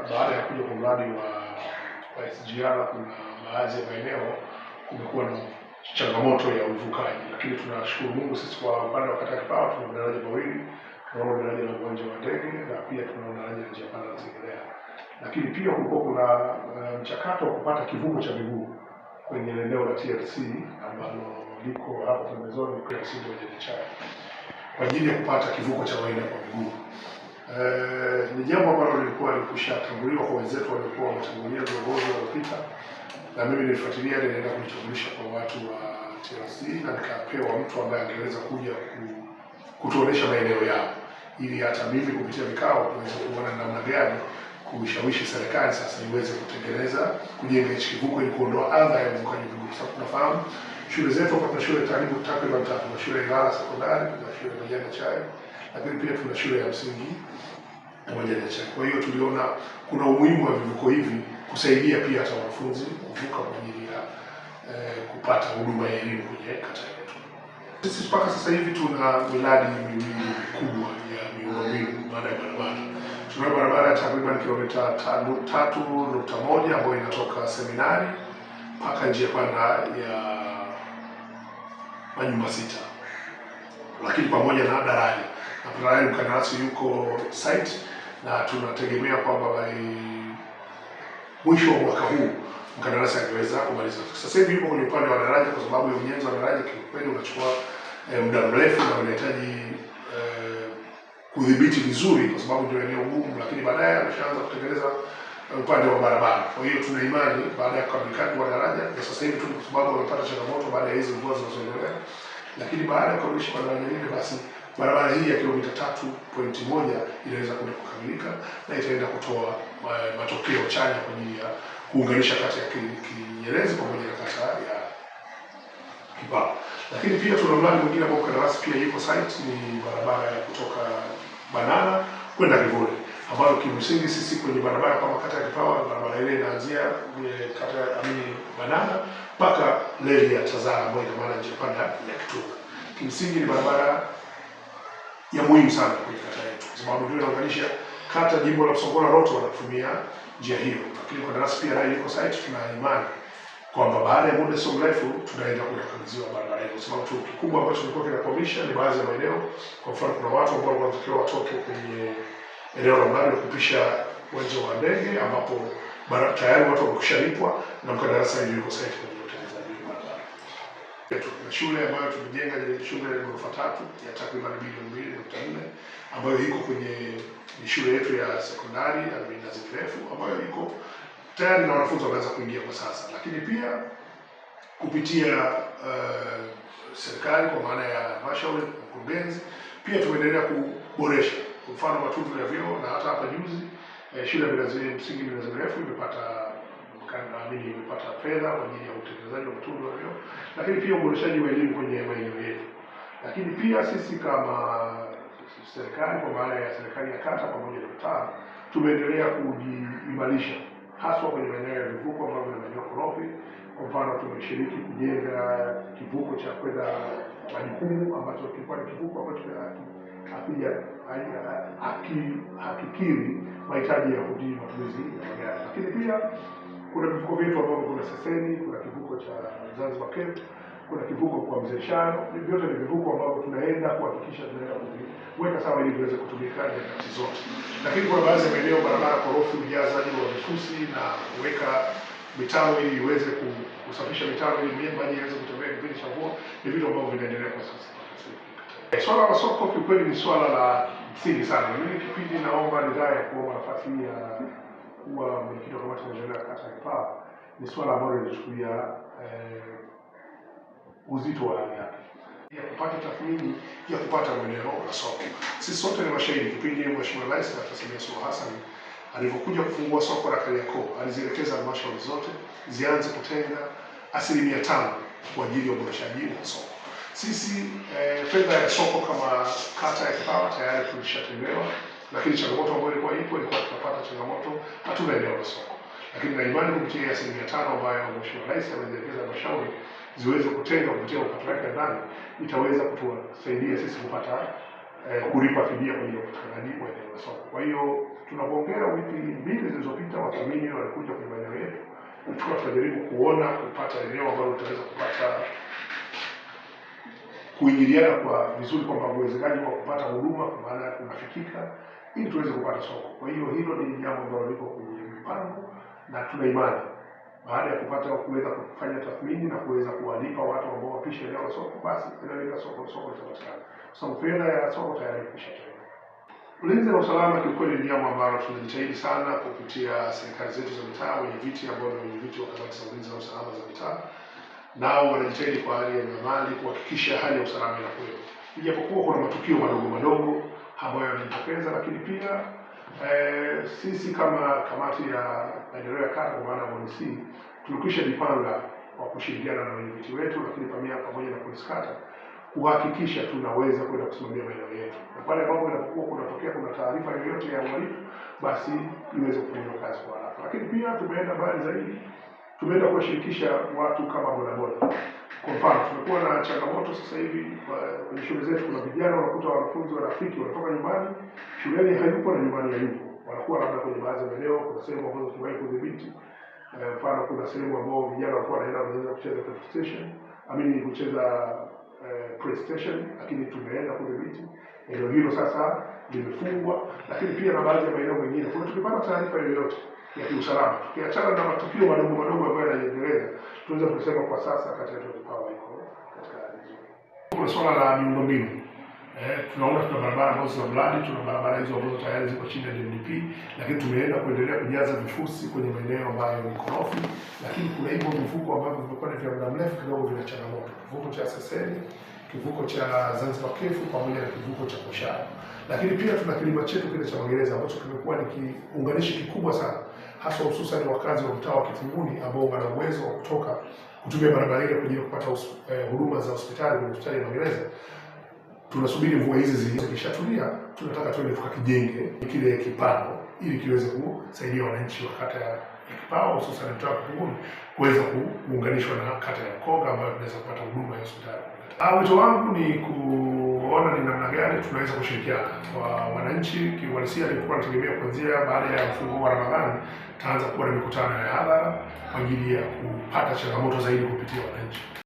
baada ya kuja kwa mradi wa SGR, kuna baadhi ya maeneo kumekuwa na changamoto ya uvukaji, lakini tunashukuru Mungu sisi kwa upande wa kata ya Kipawa tuna daraja mawili, tuna daraja la uwanja wa ndege na pia tuna daraja la njia panda za Segerea. Lakini pia kulikuwa kuna mchakato wa kupata kivuko cha miguu kwenye eneo la TRC ambalo liko hapo pembezoni kwa Sindo Chai kwa ajili ya kupata kivuko cha waenda kwa miguu. Ni jambo ambalo lilikuwa likushatambuliwa kwa wenzetu waliokuwa wametangulia viongozi waliopita, na mimi nilifuatilia, nilienda kujitambulisha kwa watu wa TRC na nikapewa mtu ambaye angeweza kuja kutuonesha maeneo yao, ili hata mimi kupitia vikao tuweze kuona namna gani kushawishi serikali sasa iweze kujenga hichi kivuko ili kuondoa adha ya uvukaji miguu. Sasa tunafahamu shule zetu kuna shule takriban 3, tuna shule ya Ilala sekondari, tuna shule ya Majani Chai, lakini pia tuna shule ya msingi ya Majani Chai. Kwa hiyo tuliona kuna umuhimu wa vivuko hivi kusaidia pia hata wanafunzi kuvuka kwa ajili ya kupata huduma ya elimu kwenye kata yetu. Sisi mpaka sasa hivi tuna miradi miwili mikubwa ya miundombinu baada ya barabara. Tuna barabara ya takriban kilomita 3.1 ambayo inatoka Seminari mpaka njia panda ya Manyumba 6, lakini pamoja na daraja. Na daraja mkandarasi yuko site na tunategemea kwamba mwisho wa mwaka huu mkandarasi angeweza kumaliza. Sasa hivi yuko kwenye upande wa daraja kwa sababu ya ujenzi wa daraja kiukweli unachukua muda mrefu na unahitaji kudhibiti vizuri kwa sababu ndio eneo gumu, lakini baadaye ameshaanza kutekeleza upande wa barabara. Kwa hiyo tuna imani baada ya kukamilika kwa daraja, na sasa hivi kwa sababu wamepata changamoto baada ya hizo mvua zinazoendelea, lakini baada ya kukamilisha kwa daraja hili basi barabara hii ya kilomita 3.1 inaweza kwenda kukamilika na itaenda kutoa matokeo chanya kwa ajili ya kuunganisha kata ya Kinyerezi pamoja na kata ya Kipawa. Lakini pia tuna mradi mwingine ambao kandarasi pia yuko site, ni barabara ya kutoka Banana kwenda Kivule, ambayo kimsingi sisi kwenye barabara kama kata ya Kipawa, barabara ile inaanzia kata ya Banana mpaka reli ya Tazara ambayo ina maana njia panda ya Kituka. Kimsingi ni barabara ya muhimu sana kwenye kata yetu kwa sababu ndio inaunganisha kata jimbo la Songora lote wanatumia njia hiyo. Lakini kwa darasa pia nayo yuko site, tuna imani kwamba baada ya muda sio mrefu tunaenda kukamilisha barabara hiyo, kwa sababu tu kikubwa ambacho tulikuwa tunakwamisha ni baadhi ya maeneo. Kwa mfano kuna watu ambao wanatakiwa watoke kwenye eneo la mradi wa kupisha uwanja wa ndege ambapo tayari watu wameshalipwa na mkandarasi yuko site kwa utengenezaji wa barabara. Tuna shule ambayo tumejenga, ile shule ya ghorofa 3 ya takriban bilioni 2.4 ambayo iko kwenye shule yetu ya sekondari ya Minazi Mirefu ambayo iko tayari na wanafunzi wanaanza kuingia kwa sasa. Lakini pia kupitia serikali kwa maana ya halmashauri, mkurugenzi, pia tumeendelea kuboresha kwa mfano matundu ya vyoo, na hata hapa juzi shule ya msingi Minazi Mirefu imepata fedha kwa ajili ya utekelezaji wa matundu ya vyoo, lakini pia uboreshaji wa elimu kwenye maeneo yetu. Lakini pia sisi kama serikali kwa maana ya serikali ya kata pamoja na mtaa tumeendelea kujiimarisha haswa kwenye maeneo ya vivuko ambavyo ni maeneo korofi. Kwa mfano tumeshiriki kujenga kivuko cha kwenda Majukumu ambacho kilikuwa ni kivuko ambacho hakikidhi mahitaji ya kudii matumizi ya magari. Lakini pia kuna vivuko vyetu ambavyo kuna Seseni, kuna kivuko cha Zanzibar Cape, kuna kivuko kwa Mzee Shano. Vyote ni vivuko ambavyo tunaenda kuhakikisha tunaenda kuweka sawa ili viweze kutumika nyakati zote. Lakini kuna baadhi ya maeneo barabara korofi, ujazaji wa vifusi na kuweka mitaro ili iweze kusafisha mitaro ili maji iweze kutembea kipindi cha mvua, ni vitu ambavyo vinaendelea kwa sasa. Swala la soko kiukweli ni swala la msingi sana. Mimi kipindi naomba ridhaa ya kuomba nafasi hii ya kuwa mwenyekiti wa kamati ya maendeleo ya kata ya Kipawa, ni swala ambalo linachukulia uzito wa hali yake ya kupata tathmini ya kupata mwenendo wa soko. Sisi sote ni mashahidi kipindi Mheshimiwa Rais Dr. Samia Suluhu Hassan alipokuja kufungua soko la Kariakoo, alizielekeza halmashauri zote zianze kutenga 5% kwa ajili ya uboreshaji wa soko. Sisi fedha ya soko kama kata ya Kipawa tayari tulishatengewa, lakini changamoto ambayo ilikuwa tunapata changamoto, hatuna eneo la soko. Lakini na imani kupitia 5% ambayo Mheshimiwa Rais ameelekeza halmashauri ziweze kutenga kupitia mapato yake ndani, itaweza kutusaidia sisi kupata kulipa fidia kwa ajili ya upatikanaji wa eneo la soko. Kwa hiyo tunapoongea wiki 2 zilizopita tulikuwa tunajaribu kupata eneo ambalo tutaweza kupata kuingiliana kwa vizuri, kwamba uwezekano wa kupata huduma kwa maana kunafikika, ili tuweze kupata soko. Kwa hiyo hilo ni jambo ambalo liko kwenye mpango, na tuna imani baada ya kuweza kufanya tathmini na kuweza kuwalipa watu ambao wapisha eneo la soko, basi eneo la soko litapatikana. So fedha ya soko tayari imeshatengwa. Ulinzi na usalama kiukweli ni jambo ambalo tunajitahidi sana kupitia serikali zetu za mitaa, wenye viti ambao ni wenye viti wa kamati za ulinzi na usalama za mitaa, nao wanajitahidi kwa hali ya mali kuhakikisha hali ya usalama inakuwepo. Ijapokuwa kuna matukio madogo ambayo yanajitokeza, lakini pia sisi kama kamati ya maendeleo ya kata, kwa maana ya MONC, tumekwisha jipanga kwa kushirikiana na wenye viti wetu, lakini pamoja na polisi kata, kuhakikisha tunaweza kwenda kusimamia maeneo yetu, na pale ambapo inapokuwa kunatokea kuna taarifa yoyote ya uhalifu, basi iweze kufanywa kazi kwa haraka. Lakini pia tumeenda mbali zaidi, tumeenda kuwashirikisha watu kama bodaboda. Kwa mfano, tumekuwa na changamoto sasa hivi kwenye shule zetu, kuna vijana wanakuta wanafunzi warafiki wanatoka nyumbani, shuleni hayupo na nyumbani hayupo, wanakuwa labda kwenye baadhi ya maeneo. Kuna sehemu ambazo tumewahi kudhibiti, mfano kuna sehemu ambao vijana walikuwa wanaenda kucheza PlayStation, kucheza PlayStation, lakini tumeenda kudhibiti eneo hilo, sasa limefungwa. Lakini pia na baadhi ya maeneo mengine, kwa tukipata taarifa yoyote ya kiusalama, tukiachana na matukio madogo ambayo yanaendelea, tunaweza kusema kwa sasa kati yetu Kipawa iko katika hali nzuri. Kwa swala la miundombinu, tunaona tuna barabara ambazo zina mradi, tuna barabara hizo ambazo tayari ziko chini ya DMDP, lakini tumeenda kuendelea kujaza vifusi kwenye maeneo ambayo ni korofi, lakini kuna hivyo vivuko ambavyo vimekuwa ni vya muda mrefu kidogo, vina changamoto. Kivuko cha Seseni, kivuko cha Zanzibar Kefu, pamoja na kivuko cha Koshara. Lakini pia tuna kilima chetu kile cha Magereza ambacho kimekuwa ni kiunganishi kikubwa sana, hasa hususan wakazi wa mtaa wa Kitunguni ambao wana uwezo wa kutoka kutumia barabara ile kwa ajili ya kupata huduma za hospitali kwenye hospitali ya Magereza. Tunasubiri mvua hizi zikishatulia, tunataka tuende tukakijenge kile kipano ili kiweze kusaidia wananchi wa kata ya Kipawa, hususan mtaa wa Kitunguni, kuweza kuunganishwa na kata ya Mkonga ambayo tunaweza kupata huduma ya hospitali. Wito wangu ni kuona ni namna gani tunaweza kushirikiana kwa wananchi. Kiuhalisia nilikuwa nategemea kuanzia baada ya mfungo wa Ramadhani taanza kuwa na mikutano ya hadhara kwa ajili ya kupata changamoto zaidi kupitia wananchi.